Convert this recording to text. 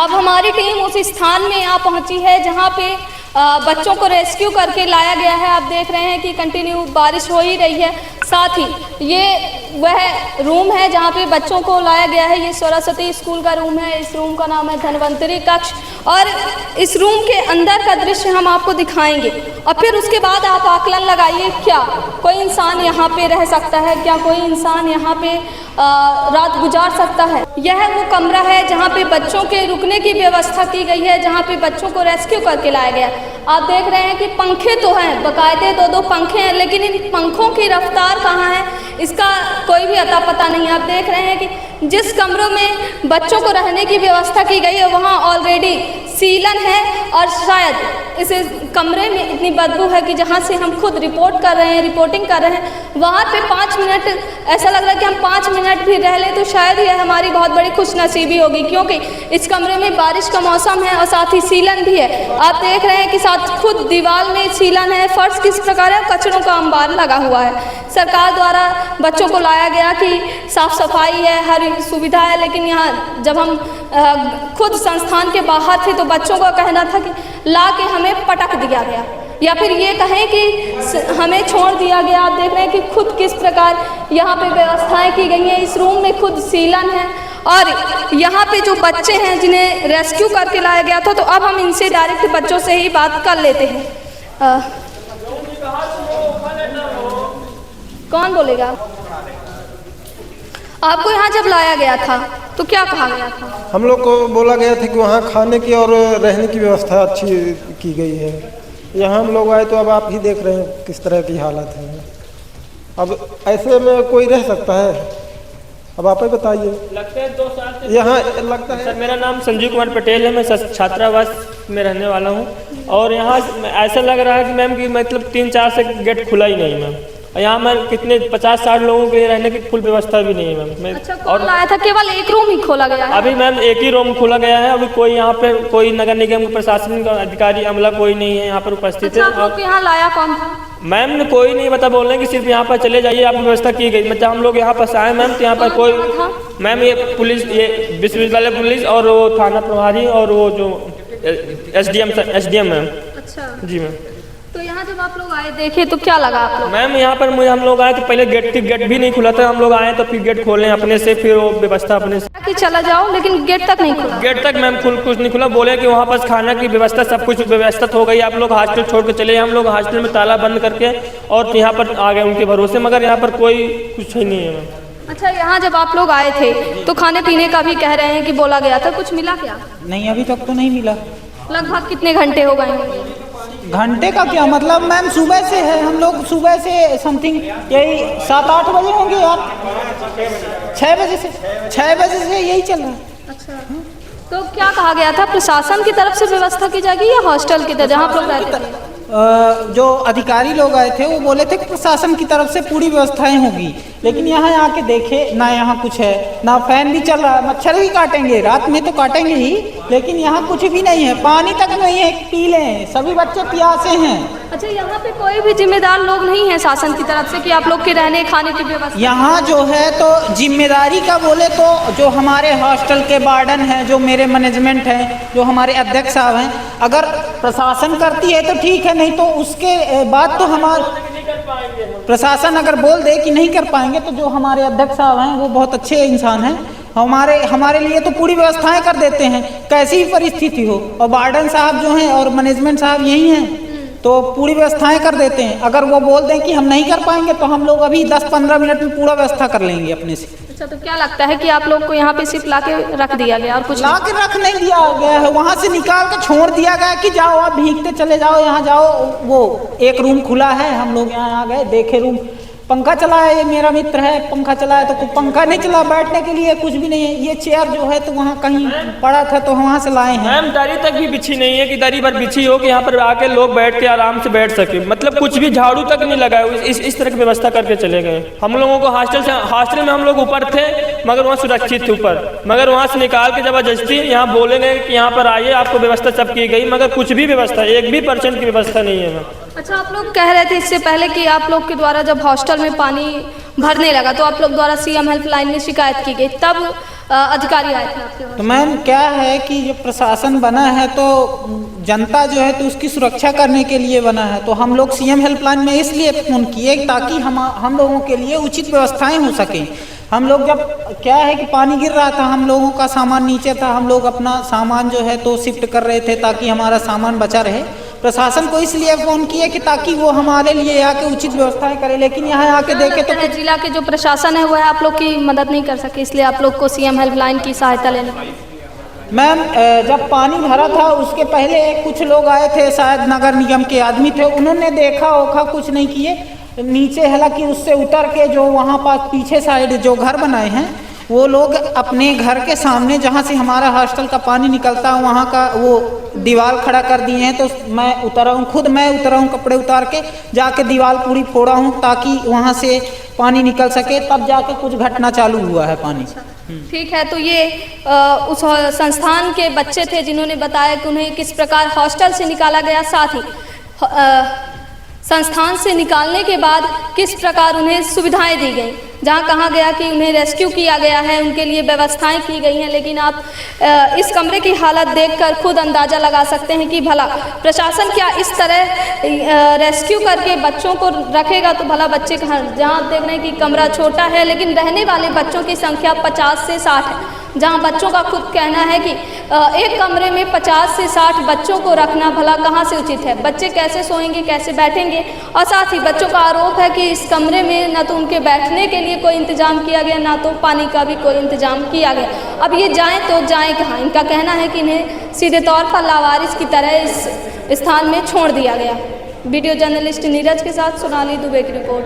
अब हमारी टीम उस स्थान में यहाँ पहुँची है जहाँ पे बच्चों को रेस्क्यू करके लाया गया है। आप देख रहे हैं कि कंटिन्यू बारिश हो ही रही है। साथ ही ये वह रूम है जहाँ पे बच्चों को लाया गया है। ये सरस्वती स्कूल का रूम है। इस रूम का नाम है धन्वंतरी कक्ष और इस रूम के अंदर का दृश्य हम आपको दिखाएंगे और फिर उसके बाद आप आकलन लगाइए, क्या कोई इंसान यहाँ पे रह सकता है, क्या कोई इंसान यहाँ पे रात गुजार सकता है। यह वो कमरा है जहाँ पे बच्चों के रुकने की व्यवस्था की गई है, जहाँ पे बच्चों को रेस्क्यू करके लाया गया। आप देख रहे हैं कि पंखे तो हैं, बाकायदे दो पंखे हैं, लेकिन इन पंखों की रफ्तार कहाँ है इसका कोई भी अता पता नहीं। आप देख रहे हैं कि जिस कमरों में बच्चों को रहने की व्यवस्था की गई है वहाँ ऑलरेडी सीलन है और शायद इस कमरे में इतनी बदबू है कि जहाँ से हम खुद रिपोर्टिंग कर रहे हैं वहाँ पे 5 मिनट ऐसा लग रहा है कि हम 5 मिनट भी रह लें तो शायद यह हमारी बहुत बड़ी खुशनसीबी होगी, क्योंकि इस कमरे में बारिश का मौसम है और साथ ही सीलन भी है। आप देख रहे हैं कि साथ खुद दीवार में सीलन है, फर्श किस प्रकार है, कचरों का अंबार लगा हुआ है। सरकार द्वारा बच्चों को लाया गया कि साफ सफाई है, हर सुविधा है, लेकिन यहाँ जब हम खुद संस्थान के बाहर थे तो बच्चों का कहना था कि ला के हमें पटक दिया गया या फिर ये कहें कि हमें छोड़ दिया गया। आप देख रहे हैं कि खुद किस प्रकार यहाँ पे व्यवस्थाएं की गई हैं। इस रूम में खुद सीलन है और यहाँ पे जो बच्चे हैं जिन्हें रेस्क्यू करके लाया गया था, तो अब हम इनसे डायरेक्ट बच्चों से ही बात कर लेते हैं। कौन बोलेगा? आपको यहाँ जब लाया गया था तो क्या कहा गया था? हम लोग को बोला गया था कि वहाँ खाने की और रहने की व्यवस्था अच्छी की गई है। यहाँ हम लोग आए तो अब आप ही देख रहे हैं किस तरह की हालत है। अब ऐसे में कोई रह सकता है? अब आप ही बताइए। लगता है 2 साल से यहाँ लगता है। सर, मेरा नाम संजीव कुमार पटेल है, मैं छात्रावास में रहने वाला हूँ और यहाँ ऐसा लग रहा है कि मैम कि मतलब 3-4 से गेट खुला ही नहीं मैम। यहाँ मैं कितने 50-60 लोगों के रहने की फुल व्यवस्था भी नहीं है मैम। अच्छा, और लाया था केवल एक रूम ही खोला गया है? अभी मैम एक ही रूम खोला गया है। अभी कोई यहाँ पे कोई नगर निगम प्रशासन का अधिकारी अमला कोई नहीं है यहाँ पर उपस्थित है। आपको यहाँ लाया कौन था? मैम ने कोई नहीं बता, बोल रहे हैं कि सिर्फ यहाँ पर चले जाइए, आपकी व्यवस्था की गई। मतलब हम लोग यहाँ पर आए मैम तो यहाँ पर कोई मैम ये पुलिस, ये विश्वविद्यालय पुलिस और वो थाना प्रभारी और वो जो एसडीएम मैम। अच्छा जी मैम। तो यहाँ जब आप लोग आए देखे तो क्या लगा आप लोग? मैम यहाँ पर हम लोग आए तो पहले गेट भी नहीं खुला था। हम लोग आए तो फिर गेट खोले अपने से, फिर वो व्यवस्था अपने से कि चला जाओ, लेकिन गेट तक नहीं खुला। गेट तक मैम कुछ नहीं खुला। बोले कि वहाँ पर खाना की व्यवस्था सब कुछ व्यवस्थित हो गई, आप लोग हॉस्टल छोड़ के चले। हम लोग हॉस्टल में ताला बंद करके और यहाँ पर आ गए उनके भरोसे, मगर यहाँ पर कोई कुछ ही नहीं है मैम। अच्छा, यहाँ जब आप लोग आए थे तो खाने पीने का भी कह रहे हैं कि बोला गया था, कुछ मिला क्या? नहीं, अभी तक तो नहीं मिला। लगभग कितने घंटे हो गए होंगे? घंटे का क्या मतलब मैम, सुबह से है, हम लोग सुबह से समथिंग यही 7-8 बजे होंगे यार, 6 बजे से यही चल रहा है। अच्छा, तो क्या कहा गया था? प्रशासन की तरफ से व्यवस्था की जाएगी या हॉस्टल की तरफ जहाँ आप लोग रहते थे? जो अधिकारी लोग आए थे वो बोले थे कि प्रशासन की तरफ से पूरी व्यवस्थाएं होगी, लेकिन यहाँ आके देखे ना यहाँ कुछ है, ना फैन भी चल रहा है। मच्छर भी काटेंगे, रात में तो काटेंगे ही, लेकिन यहाँ कुछ भी नहीं है, पानी तक नहीं है पी लें, सभी बच्चे प्यासे हैं। अच्छा, यहाँ पे कोई भी जिम्मेदार लोग नहीं है शासन की तरफ से कि आप लोग के रहने खाने की व्यवस्था? यहाँ जो है तो जिम्मेदारी का बोले तो जो हमारे हॉस्टल के वार्डन हैं, जो मेरे मैनेजमेंट हैं, जो हमारे अध्यक्ष साहब हैं, अगर प्रशासन करती है तो ठीक है, नहीं तो उसके बाद तो हमारे प्रशासन अगर बोल दे कि नहीं कर पाएंगे तो जो हमारे अध्यक्ष साहब हैं वो बहुत अच्छे इंसान हैं, हमारे लिए तो पूरी व्यवस्थाएं कर देते हैं कैसी भी परिस्थिति हो। और वार्डन साहब जो हैं और मैनेजमेंट साहब यही हैं तो पूरी व्यवस्थाएं कर देते हैं। अगर वो बोल दें कि हम नहीं कर पाएंगे तो हम लोग अभी 10-15 मिनट में पूरा व्यवस्था कर लेंगे अपने से। अच्छा, तो क्या लगता है कि आप लोग को यहाँ पे सिर्फ ला के रख दिया गया और कुछ ला के रख नहीं दिया गया है, वहाँ से निकाल के छोड़ दिया गया कि जाओ आप भीगते चले जाओ, यहाँ जाओ। वो एक रूम खुला है, हम लोग यहाँ आ गए, देखे रूम, पंखा चला है, ये मेरा मित्र है, पंखा चला है तो पंखा नहीं चला, बैठने के लिए कुछ भी नहीं है। ये चेयर जो है तो वहाँ कहीं पड़ा था तो वहाँ से लाए हैं। मैम दरी तक भी बिछी नहीं है कि दरी पर बिछी हो कि यहाँ पर आके लोग बैठ के आराम से बैठ सके। मतलब कुछ भी झाड़ू तक नहीं लगा है, इस तरह की व्यवस्था करके चले गए। हम लोगों को हॉस्टल में हम लोग ऊपर थे मगर वहाँ सुरक्षित थे ऊपर, मगर वहाँ से निकाल के जबरदस्ती यहाँ बोले गए कि यहाँ पर आइए, आपको व्यवस्था सब की गई, मगर कुछ भी व्यवस्था 1% की व्यवस्था नहीं है मैम। अच्छा, आप लोग कह रहे थे इससे पहले कि आप लोग के द्वारा जब हॉस्टल में पानी भरने लगा तो आप लोग द्वारा सीएम हेल्पलाइन में शिकायत की गई, तब अधिकारी आए थे आपके वहाँ? तो मैम क्या है कि जो प्रशासन बना है तो जनता जो है तो उसकी सुरक्षा करने के लिए बना है। तो हम लोग सीएम हेल्पलाइन में इसलिए फ़ोन किए ताकि हम लोगों के लिए उचित व्यवस्थाएं हो सकें। हम लोग जब क्या है कि पानी गिर रहा था, हम लोगों का सामान नीचे था, हम लोग अपना सामान जो है तो शिफ्ट कर रहे थे ताकि हमारा सामान बचा रहे। प्रशासन को इसलिए फ़ोन किए कि ताकि वो हमारे लिए आके उचित व्यवस्थाएं करे, लेकिन यहाँ आके देखे तो जिला के जो प्रशासन है वो है आप लोग की मदद नहीं कर सके, इसलिए आप लोग को सीएम हेल्पलाइन की सहायता लेनी पड़ी। मैम जब पानी भरा था उसके पहले कुछ लोग आए थे, शायद नगर निगम के आदमी थे, उन्होंने देखा ओखा कुछ नहीं किए, नीचे हालांकि उससे उतर के जो वहाँ पास पीछे साइड जो घर बनाए हैं वो लोग अपने घर के सामने जहाँ से हमारा हॉस्टल का पानी निकलता है वहाँ का वो दीवार खड़ा कर दिए हैं। तो मैं उतरा हूँ, खुद मैं उतरा हूँ, कपड़े उतार के जाके दीवार पूरी फोड़ा हूँ ताकि वहाँ से पानी निकल सके, तब जाके कुछ घटना चालू हुआ है पानी। ठीक है, तो ये उस संस्थान के बच्चे थे जिन्होंने बताया कि उन्हें किस प्रकार हॉस्टल से निकाला गया, साथ ही संस्थान से निकालने के बाद किस प्रकार उन्हें सुविधाएं दी गई, जहां कहा गया कि उन्हें रेस्क्यू किया गया है, उनके लिए व्यवस्थाएं की गई हैं। लेकिन आप इस कमरे की हालत देखकर खुद अंदाज़ा लगा सकते हैं कि भला प्रशासन क्या इस तरह रेस्क्यू करके बच्चों को रखेगा, तो भला बच्चे कहाँ। जहां आप देख रहे हैं कि कमरा छोटा है लेकिन रहने वाले बच्चों की संख्या 50 से 60 है, जहां बच्चों का खुद कहना है कि एक कमरे में 50 से 60 बच्चों को रखना भला कहाँ से उचित है। बच्चे कैसे सोएंगे, कैसे बैठेंगे, और साथ ही बच्चों का आरोप है कि इस कमरे में न तो उनके बैठने के लिए कोई इंतजाम किया गया, ना तो पानी का भी कोई इंतजाम किया गया। अब ये जाएं तो जाएं कहाँ। इनका कहना है कि इन्हें सीधे तौर पर लावारिस की तरह इस स्थान में छोड़ दिया गया। वीडियो जर्नलिस्ट नीरज के साथ सोनाली दुबे की रिपोर्ट।